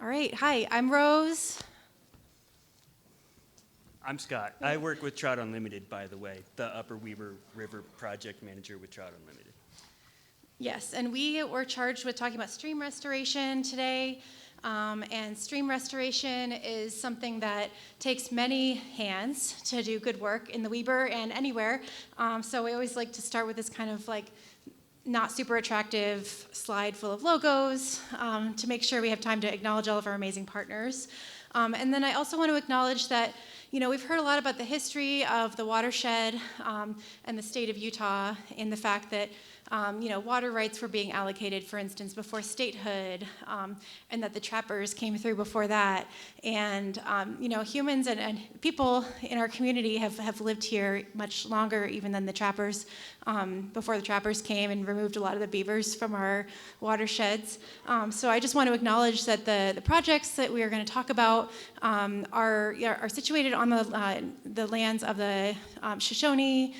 All right, hi, I'm Rose. I'm Scott. I work with Trout Unlimited, by the way, the Upper Weber River project manager with Trout Unlimited. Yes, and we were charged with talking about stream restoration today. And stream restoration is something that takes many hands to do good work in the Weber and anywhere. So we always like to start with this kind of like not super attractive slide full of logos to make sure we have time to acknowledge all of our amazing partners. And then I also want to acknowledge that, we've heard a lot about the history of the watershed and the state of Utah in the fact that, water rights were being allocated, for instance, before statehood, and that the trappers came through before that. And, humans and people in our community have lived here much longer even than the trappers, before the trappers came and removed a lot of the beavers from our watersheds. So I just want to acknowledge that the projects that we are going to talk about are situated on the lands of the Shoshone,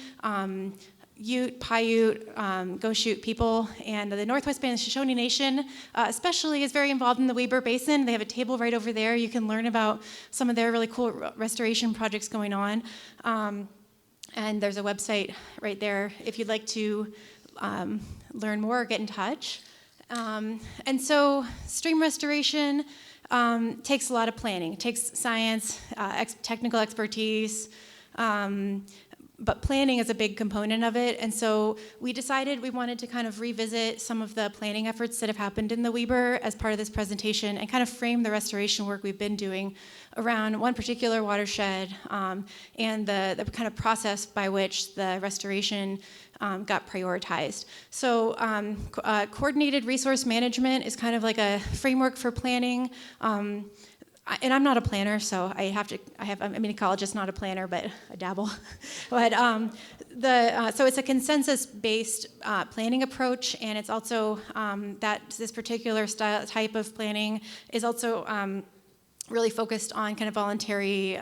Ute, Paiute, Goshute people, and the Northwest Band Shoshone Nation especially is very involved in the Weber Basin. They have a table right over there. You can learn about some of their really cool restoration projects going on. And there's a website right there if you'd like to learn more or get in touch. And so stream restoration takes a lot of planning. It takes science, technical expertise, but planning is a big component of it. And so we decided we wanted to kind of revisit some of the planning efforts that have happened in the Weber as part of this presentation and kind of frame the restoration work we've been doing around one particular watershed and the kind of process by which the restoration got prioritized. So coordinated resource management is kind of like a framework for planning. And I'm not a planner, so I'm an ecologist, not a planner, but I dabble. But so it's a consensus-based planning approach, and it's also that this particular type of planning is also really focused on kind of voluntary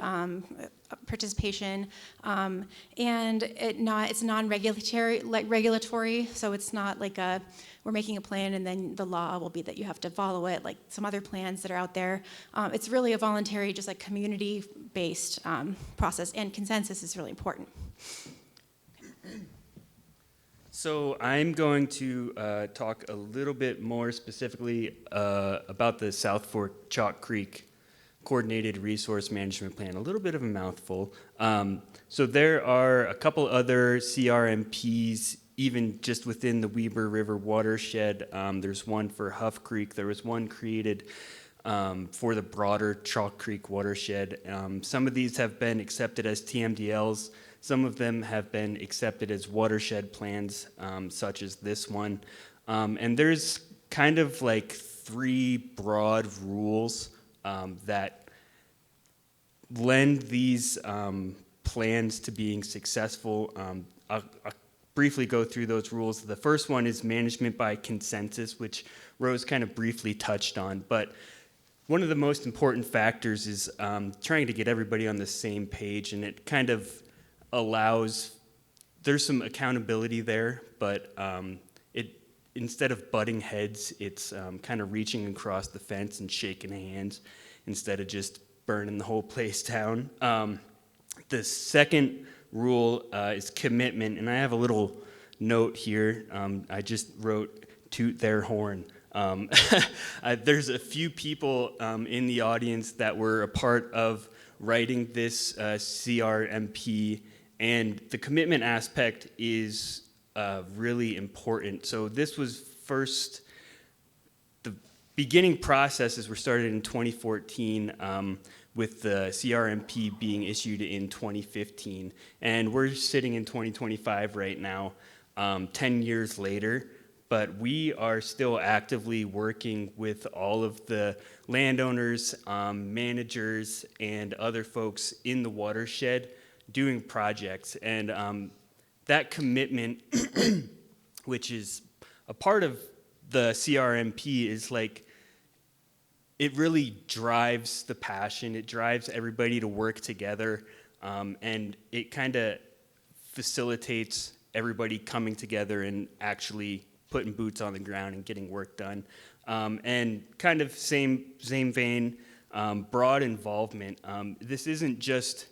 participation, and it's non-regulatory, so it's not like we're making a plan and then the law will be that you have to follow it, like some other plans that are out there. It's really a voluntary, just like community-based process, and consensus is really important. So I'm going to talk a little bit more specifically about the South Fork Chalk Creek Coordinated Resource Management Plan, a little bit of a mouthful. So there are a couple other CRMPs even just within the Weber River watershed. There's one for Huff Creek. There was one created for the broader Chalk Creek watershed. Some of these have been accepted as TMDLs. Some of them have been accepted as watershed plans, such as this one. And there's kind of like three broad rules that lend these plans to being successful. I'll briefly go through those rules. The first one is management by consensus, which Rose kind of briefly touched on. But one of the most important factors is trying to get everybody on the same page, and it kind of allows, there's some accountability there, but instead of butting heads, it's kind of reaching across the fence and shaking hands instead of just burning the whole place down. The second rule is commitment, and I have a little note here. I just wrote toot their horn. There's a few people in the audience that were a part of writing this CRMP, and the commitment aspect is really important. So this was first, the beginning processes were started in 2014 with the CRMP being issued in 2015. And we're sitting in 2025 right now, 10 years later, but we are still actively working with all of the landowners, managers, and other folks in the watershed doing projects. And that commitment, which is a part of the CRMP, is like, it really drives the passion. It drives everybody to work together, and it kind of facilitates everybody coming together and actually putting boots on the ground and getting work done. And kind of same vein, broad involvement. This isn't just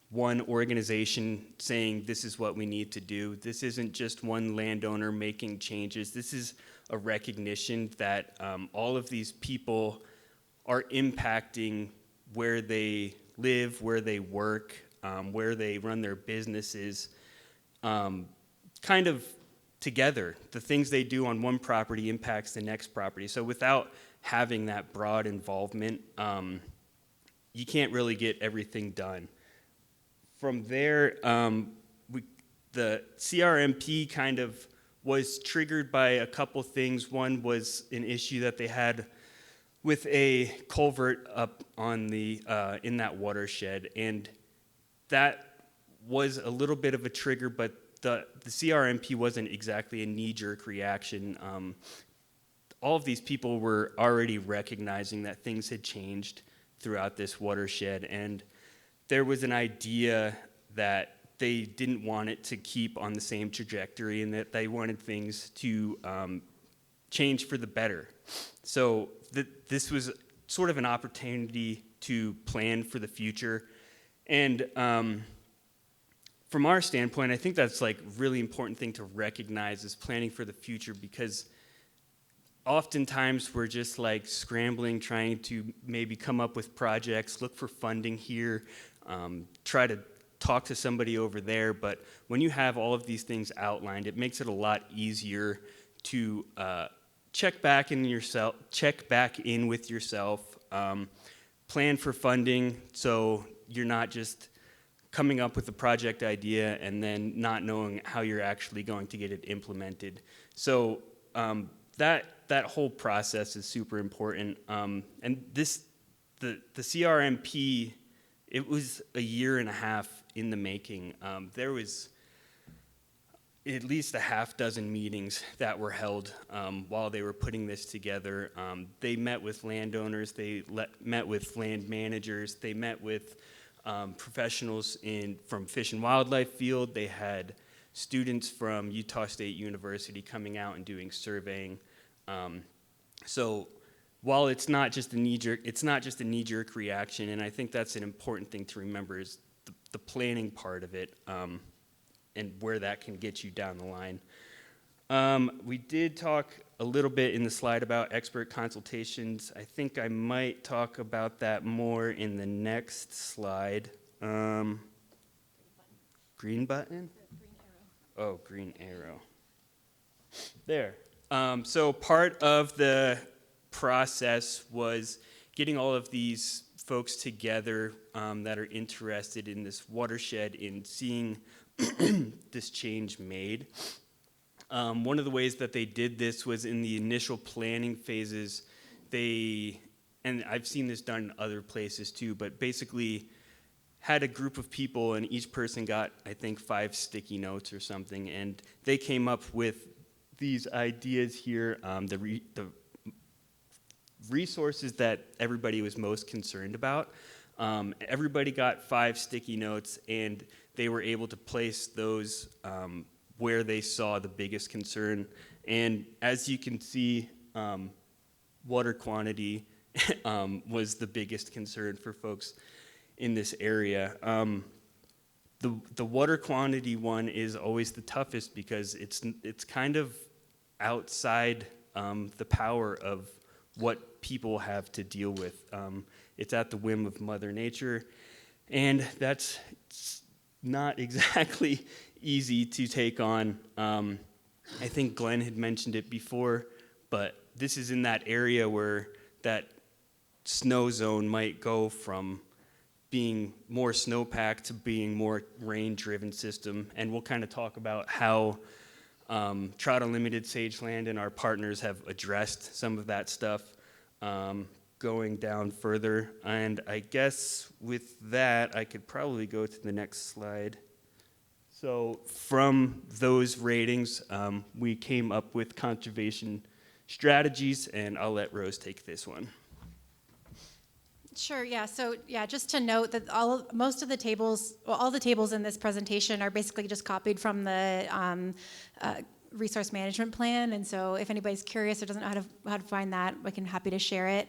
one organization saying this is what we need to do. This isn't just one landowner making changes. This is a recognition that all of these people are impacting where they live, where they work, where they run their businesses, kind of together. The things they do on one property impacts the next property. So without having that broad involvement, you can't really get everything done. From there, the CRMP kind of was triggered by a couple things. One was an issue that they had with a culvert up on the in that watershed, and that was a little bit of a trigger, but the CRMP wasn't exactly a knee-jerk reaction. All of these people were already recognizing that things had changed throughout this watershed, and there was an idea that they didn't want it to keep on the same trajectory and that they wanted things to change for the better. So this was sort of an opportunity to plan for the future. And from our standpoint, I think that's like a really important thing to recognize is planning for the future, because oftentimes we're just like scrambling, trying to maybe come up with projects, look for funding here, try to talk to somebody over there. But when you have all of these things outlined, it makes it a lot easier to check back in with yourself, plan for funding, so you're not just coming up with a project idea and then not knowing how you're actually going to get it implemented. So that whole process is super important. And the CRMP, it was a year and a half in the making. There was at least a half dozen meetings that were held while they were putting this together. They met with landowners, they met with land managers, they met with professionals from Fish and Wildlife field. They had students from Utah State University coming out and doing surveying. So while it's not just a knee-jerk reaction, and I think that's an important thing to remember is the planning part of it, and where that can get you down the line. We did talk a little bit in the slide about expert consultations. I think I might talk about that more in the next slide. Green button? Oh, green arrow. There. So part of the process was getting all of these folks together that are interested in this watershed, in seeing this change made. One of the ways that they did this was in the initial planning phases. And I've seen this done in other places too, but basically had a group of people and each person got, I think, 5 sticky notes or something, and they came up with these ideas here, the resources that everybody was most concerned about. Everybody got 5 sticky notes, and they were able to place those where they saw the biggest concern. And as you can see, water quantity was the biggest concern for folks in this area. The water quantity one is always the toughest because it's kind of outside the power of what people have to deal with. It's at the whim of Mother Nature, and that's not exactly easy to take on. I think Glenn had mentioned it before, but this is in that area where that snow zone might go from being more snowpack to being more rain-driven system, and we'll kind of talk about how Trout Unlimited, Sageland, and our partners have addressed some of that stuff going down further. And I guess with that, I could probably go to the next slide. So from those ratings, we came up with conservation strategies, and I'll let Rose take this one. Sure, yeah. So, yeah, just to note that all the tables in this presentation are basically just copied from the resource management plan, and so if anybody's curious or doesn't know how to find that, happy to share it.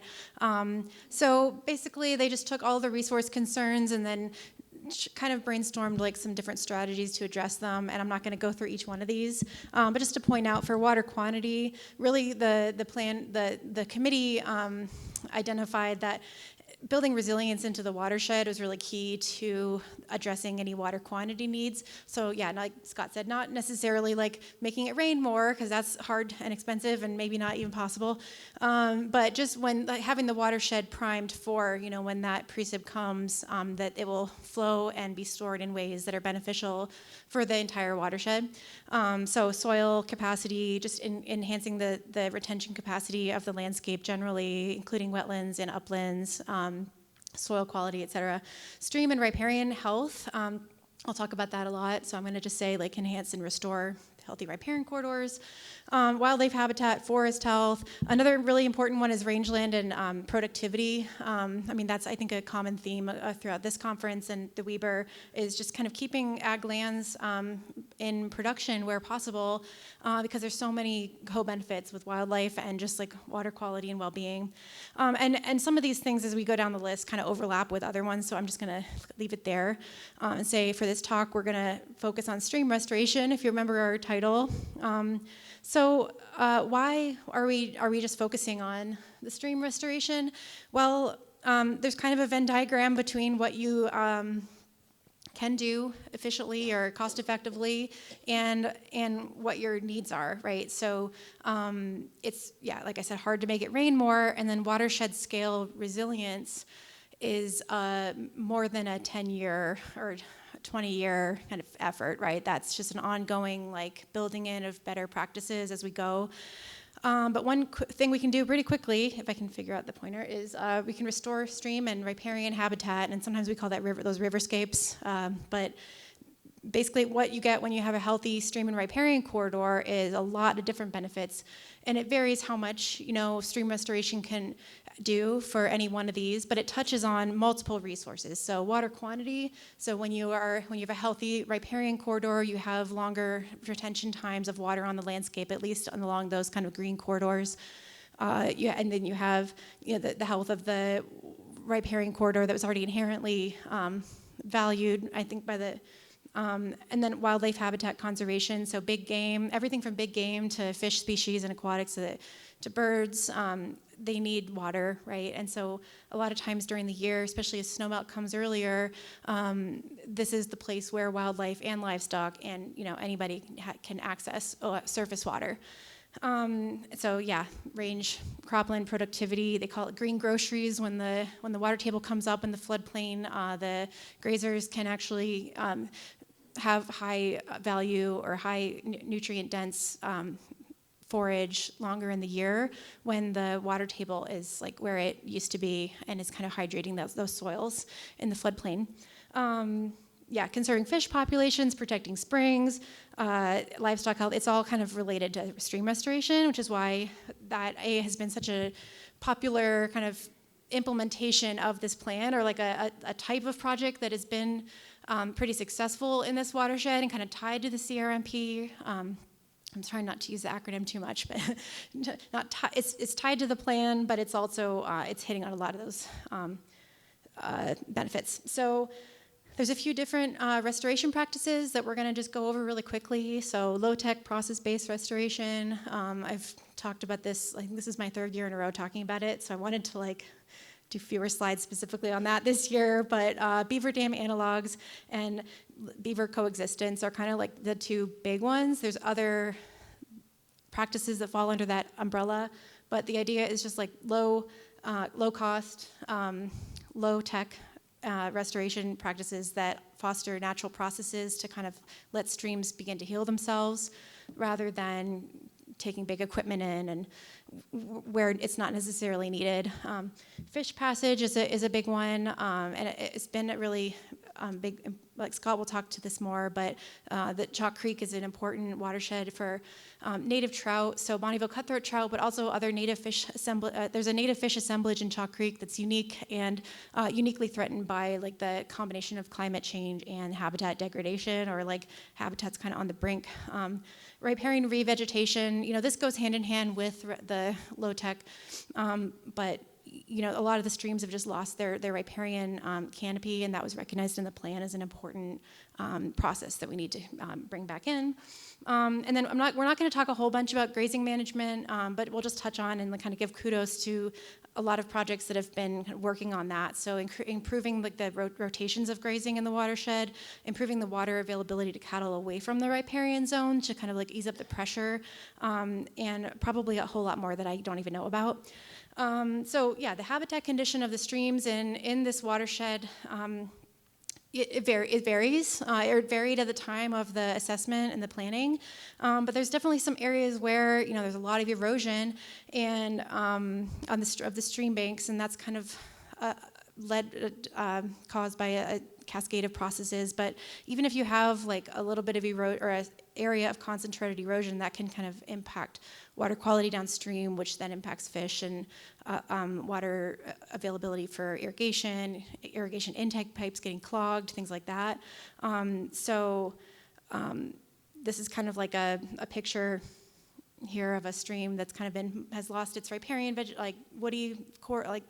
So basically, they just took all the resource concerns and then kind of brainstormed like some different strategies to address them, and I'm not going to go through each one of these, but just to point out for water quantity, really the committee identified that building resilience into the watershed was really key to addressing any water quantity needs. So yeah, like Scott said, not necessarily like making it rain more, because that's hard and expensive and maybe not even possible, but just when having the watershed primed for, when that precip comes, that it will flow and be stored in ways that are beneficial for the entire watershed. So soil capacity, just enhancing the retention capacity of the landscape generally, including wetlands and uplands, soil quality, et cetera. Stream and riparian health, I'll talk about that a lot, so I'm going to just say like enhance and restore healthy riparian corridors. Wildlife habitat, forest health. Another really important one is rangeland and productivity. That's, I think, a common theme throughout this conference and the Weber is just kind of keeping ag lands in production where possible, because there's so many co-benefits with wildlife and just like water quality and well-being. And some of these things as we go down the list kind of overlap with other ones, so I'm just going to leave it there and say for this talk we're going to focus on stream restoration, if you remember our title. So why are we just focusing on the stream restoration? Well, there's kind of a Venn diagram between what you can do efficiently or cost effectively and what your needs are, right? So it's, like I said, hard to make it rain more, and then watershed scale resilience is more than a 10-year or 20-year kind of effort, right? That's just an ongoing like building in of better practices as we go. But one thing we can do pretty quickly, if I can figure out the pointer, is we can restore stream and riparian habitat, and sometimes we call that those riverscapes. But basically what you get when you have a healthy stream and riparian corridor is a lot of different benefits, and it varies how much stream restoration can do for any one of these, but it touches on multiple resources. So water quantity, so when you have a healthy riparian corridor, you have longer retention times of water on the landscape, at least along those kind of green corridors. And then you have the health of the riparian corridor that was already inherently valued, I think, by the and then wildlife habitat conservation, so big game, everything from big game to fish species and aquatics to birds, they need water, right? And so a lot of times during the year, especially as snowmelt comes earlier, this is the place where wildlife and livestock and anybody can access surface water. Range cropland productivity, they call it green groceries. When the water table comes up in the floodplain, the grazers can actually have high value or high nutrient dense forage longer in the year when the water table is like where it used to be and is kind of hydrating those soils in the floodplain. Conserving fish populations, protecting springs, livestock health, it's all kind of related to stream restoration, which is why that has been such a popular kind of implementation of this plan, or like a type of project that has been pretty successful in this watershed and kind of tied to the CRMP. I'm trying not to use the acronym too much, but it's tied to the plan, but it's also it's hitting on a lot of those benefits. So there's a few different restoration practices that we're going to just go over really quickly. So low-tech process-based restoration. I've talked about this. I think this is my third year in a row talking about it. So I wanted to do fewer slides specifically on that this year. But beaver dam analogs and beaver coexistence are kind of like the two big ones. There's other practices that fall under that umbrella, but the idea is just like low cost, low tech restoration practices that foster natural processes to kind of let streams begin to heal themselves, rather than taking big equipment in and where it's not necessarily needed. Fish passage is a big one, and it's been really big, like Scott will talk to this more, but that Chalk Creek is an important watershed for native trout, so Bonneville cutthroat trout, but also other native fish there's a native fish assemblage in Chalk Creek that's unique and uniquely threatened by like the combination of climate change and habitat degradation, or like habitats kind of on the brink. Riparian revegetation, this goes hand in hand with the low-tech, but a lot of the streams have just lost their riparian canopy, and that was recognized in the plan as an important process that we need to bring back in. And then we're not going to talk a whole bunch about grazing management, but we'll just touch on and kind of give kudos to a lot of projects that have been working on that. So improving like the rotations of grazing in the watershed, improving the water availability to cattle away from the riparian zone to kind of like ease up the pressure, and probably a whole lot more that I don't even know about. So yeah, the habitat condition of the streams in this watershed, it varies. It varied at the time of the assessment and the planning, but there's definitely some areas where there's a lot of erosion and of the stream banks, and that's kind of caused by a cascade of processes. But even if you have like a little bit of an area of concentrated erosion, that can kind of impact water quality downstream, which then impacts fish and water availability for irrigation intake pipes getting clogged, things like that. This is kind of like a picture here of a stream that's kind of has lost its riparian woody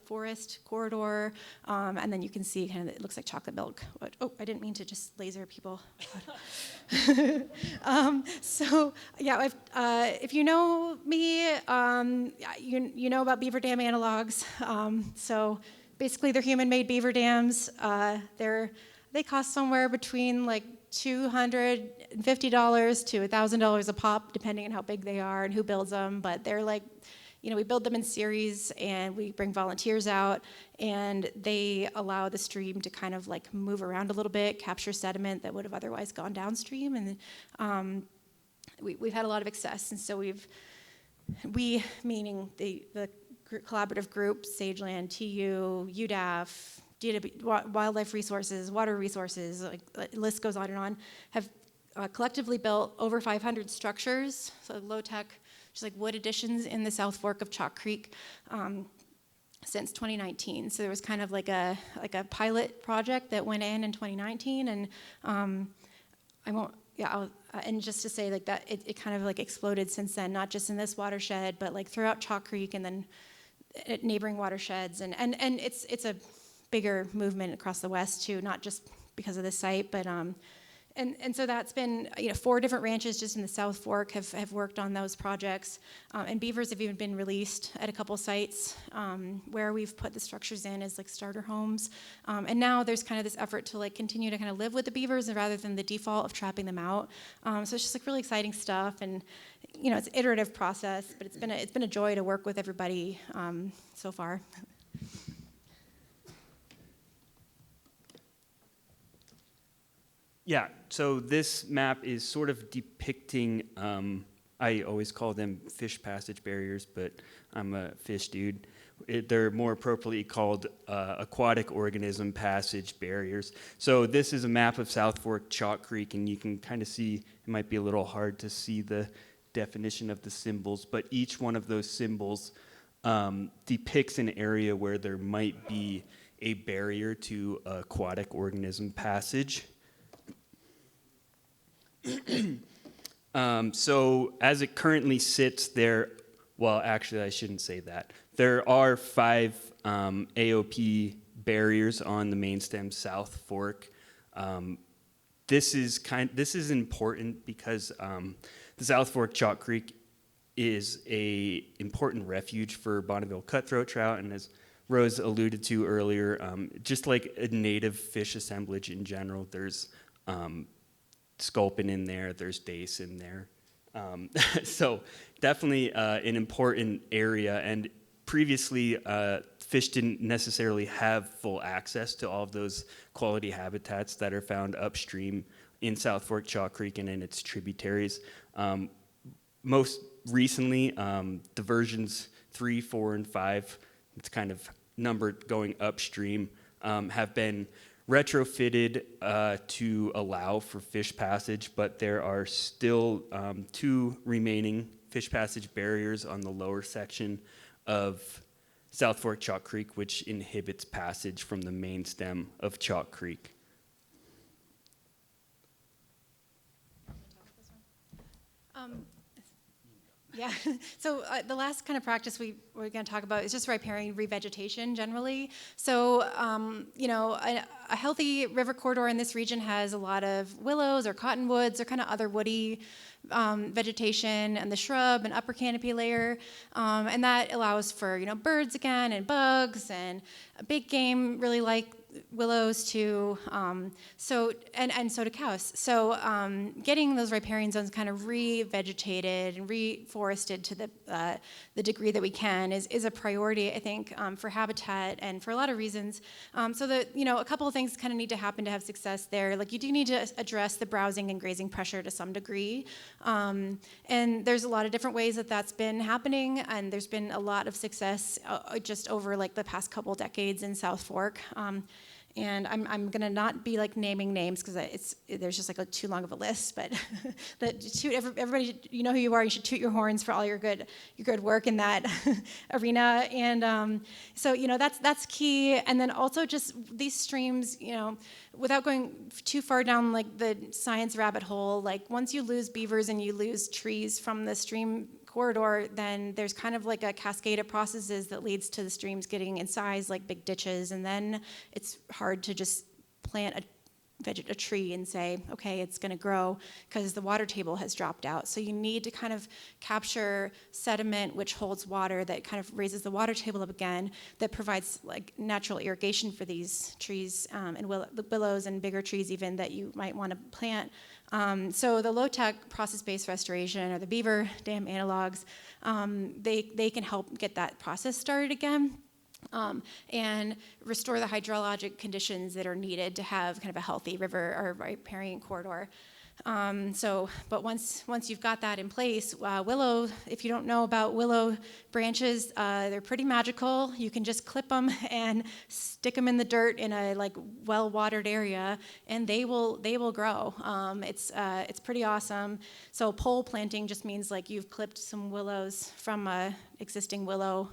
forest corridor, and then you can see kind of it looks like chocolate milk. Oh, I didn't mean to just laser people. So yeah, if you know me, you know about beaver dam analogs. So basically, they're human-made beaver dams. They cost somewhere between like $250 to $1,000 a pop, depending on how big they are and who builds them. But they're like, we build them in series, and we bring volunteers out, and they allow the stream to kind of like move around a little bit, capture sediment that would have otherwise gone downstream. And we've had a lot of success. And so we meaning the collaborative group, Sageland, TU, UDAF, wildlife resources, water resources, the list goes on and on, have collectively built over 500 structures, so low-tech, just like wood additions in the South Fork of Chalk Creek since 2019. So there was kind of like a pilot project that went in 2019, and and just to say like that, it kind of like exploded since then, not just in this watershed, but like throughout Chalk Creek and then at neighboring watersheds, and it's a bigger movement across the West too, not just because of this site, but and so that's been 4 different ranches just in the South Fork have worked on those projects, and beavers have even been released at a couple sites where we've put the structures in as like starter homes, and now there's kind of this effort to like continue to kind of live with the beavers rather than the default of trapping them out. So it's just like really exciting stuff, and it's an iterative process, but it's been a joy to work with everybody so far. Yeah, so this map is sort of depicting, I always call them fish passage barriers, but I'm a fish dude. They're more appropriately called aquatic organism passage barriers. So this is a map of South Fork Chalk Creek, and you can kind of see, it might be a little hard to see the definition of the symbols, but each one of those symbols depicts an area where there might be a barrier to aquatic organism passage. So as it currently sits there, well, actually, I shouldn't say that. There are 5 AOP barriers on the main stem South Fork. This is important because the South Fork Chalk Creek is a important refuge for Bonneville cutthroat trout, and as Rose alluded to earlier, just like a native fish assemblage in general, there's sculpin in there, there's dace in there. So definitely an important area, and previously fish didn't necessarily have full access to all of those quality habitats that are found upstream in South Fork Chalk Creek and in its tributaries. Most recently, the versions 3, 4, and 5, it's kind of numbered going upstream, have been retrofitted to allow for fish passage, but there are still 2 remaining fish passage barriers on the lower section of South Fork Chalk Creek, which inhibits passage from the main stem of Chalk Creek. Yeah, so the last kind of practice we're going to talk about is just riparian revegetation generally. So, a healthy river corridor in this region has a lot of willows or cottonwoods or kind of other woody vegetation and the shrub and upper canopy layer. And that allows for, birds again and bugs and big game really like willows too, so do cows. So getting those riparian zones kind of re-vegetated and reforested to the degree that we can is a priority, I think, for habitat and for a lot of reasons. So that, a couple of things kind of need to happen to have success there. Like you do need to address the browsing and grazing pressure to some degree. And there's a lot of different ways that that's been happening, and there's been a lot of success just over like the past couple decades in South Fork. And I'm gonna not be like naming names because there's just like too long of a list. But everybody, you know who you are. You should toot your horns for all your good work in that arena. And so that's key. And then also just these streams, without going too far down like the science rabbit hole. Like once you lose beavers and you lose trees from the stream corridor, then there's kind of like a cascade of processes that leads to the streams getting in size like big ditches, and then it's hard to just plant a tree and say, okay, it's going to grow because the water table has dropped out. So you need to kind of capture sediment which holds water that kind of raises the water table up again, that provides like natural irrigation for these trees and the willows and bigger trees even that you might want to plant. So the low-tech process-based restoration or the beaver dam analogs, they can help get that process started again. And restore the hydrologic conditions that are needed to have kind of a healthy river or riparian corridor. But once you've got that in place, willow, if you don't know about willow branches, they're pretty magical. You can just clip them and stick them in the dirt in a like well-watered area, and they will grow. It's pretty awesome. So pole planting just means like you've clipped some willows from a existing willow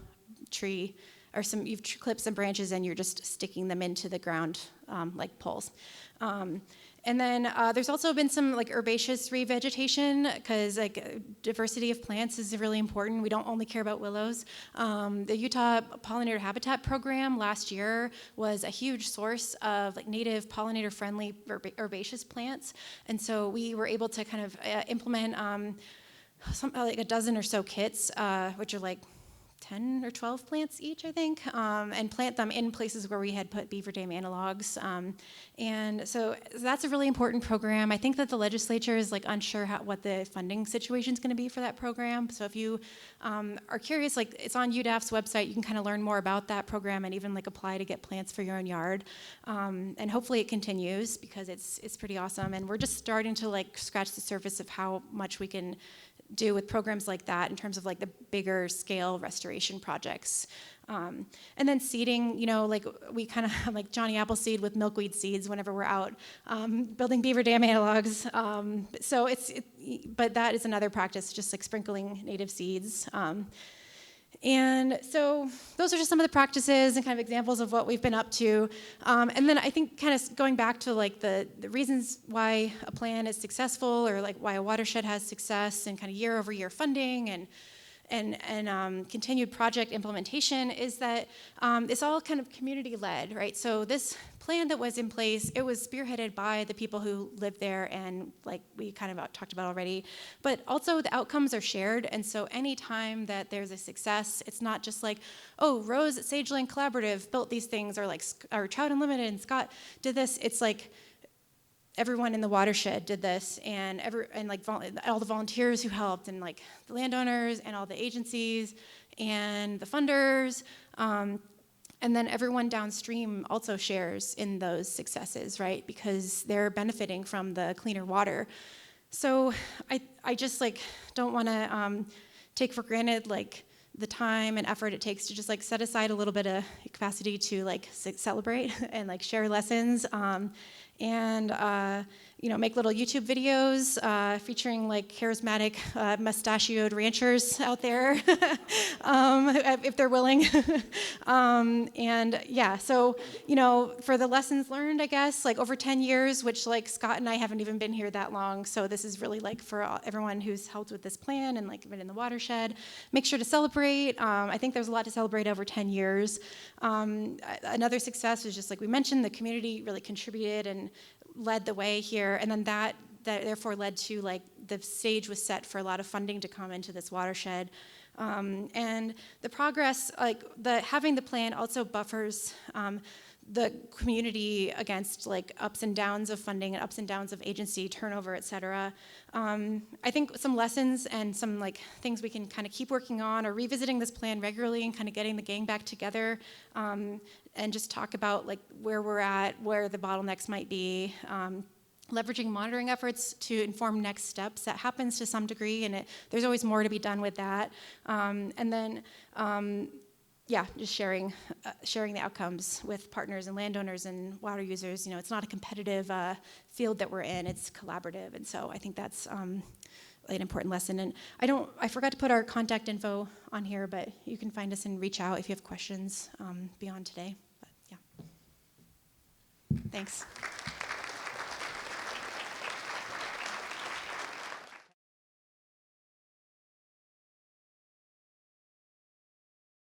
tree, or you've clipped some branches and you're just sticking them into the ground like poles. And then there's also been some like herbaceous revegetation because like diversity of plants is really important. We don't only care about willows. The Utah Pollinator Habitat Program last year was a huge source of like native pollinator-friendly herbaceous plants, and so we were able to kind of implement like a dozen or so kits, which are like 10 or 12 plants each, I think, and plant them in places where we had put beaver dam analogs. And so that's a really important program. I think that the legislature is like unsure what the funding situation is going to be for that program. So if you are curious, like it's on UDAF's website, you can kind of learn more about that program and even like apply to get plants for your own yard. And hopefully it continues because it's pretty awesome. And we're just starting to like scratch the surface of how much we can do with programs like that in terms of like the bigger scale restoration projects. And then seeding, like we kind of have like Johnny Appleseed with milkweed seeds whenever we're out building beaver dam analogs. But that is another practice, just like sprinkling native seeds. And so those are just some of the practices and kind of examples of what we've been up to. And then I think kind of going back to like the reasons why a plan is successful, or like why a watershed has success and kind of year over year funding and continued project implementation, is that it's all kind of community-led, right? So this plan that was in place, it was spearheaded by the people who live there, and like we kind of talked about already, but also the outcomes are shared. And so anytime that there's a success, it's not just like, oh, Rose at Sageland Collaborative built these things, or Trout Unlimited and Scott did this. It's like everyone in the watershed did this, and all the volunteers who helped, and like the landowners and all the agencies and the funders, and then everyone downstream also shares in those successes, right? Because they're benefiting from the cleaner water. So I just like don't want to take for granted like the time and effort it takes to just like set aside a little bit of capacity to like celebrate and like share lessons, and make little YouTube videos featuring like charismatic mustachioed ranchers out there, if they're willing. And yeah, so for the lessons learned, I guess like over 10 years, which like Scott and I haven't even been here that long, so this is really like for everyone who's helped with this plan and like been in the watershed. Make sure to celebrate. I think there's a lot to celebrate over 10 years. Another success was just like we mentioned, the community really contributed and led the way here, and then that therefore led to like the stage was set for a lot of funding to come into this watershed. And the progress, like having the plan also buffers the community against like ups and downs of funding and ups and downs of agency turnover, et cetera. I think some lessons and some like things we can kind of keep working on or revisiting this plan regularly and kind of getting the gang back together, and just talk about like where we're at, where the bottlenecks might be, leveraging monitoring efforts to inform next steps. That happens to some degree, and there's always more to be done with that. And then, just sharing the outcomes with partners and landowners and water users. It's not a competitive field that we're in; it's collaborative, and so I think that's an important lesson. And I forgot to put our contact info on here, but you can find us and reach out if you have questions beyond today. But yeah, thanks.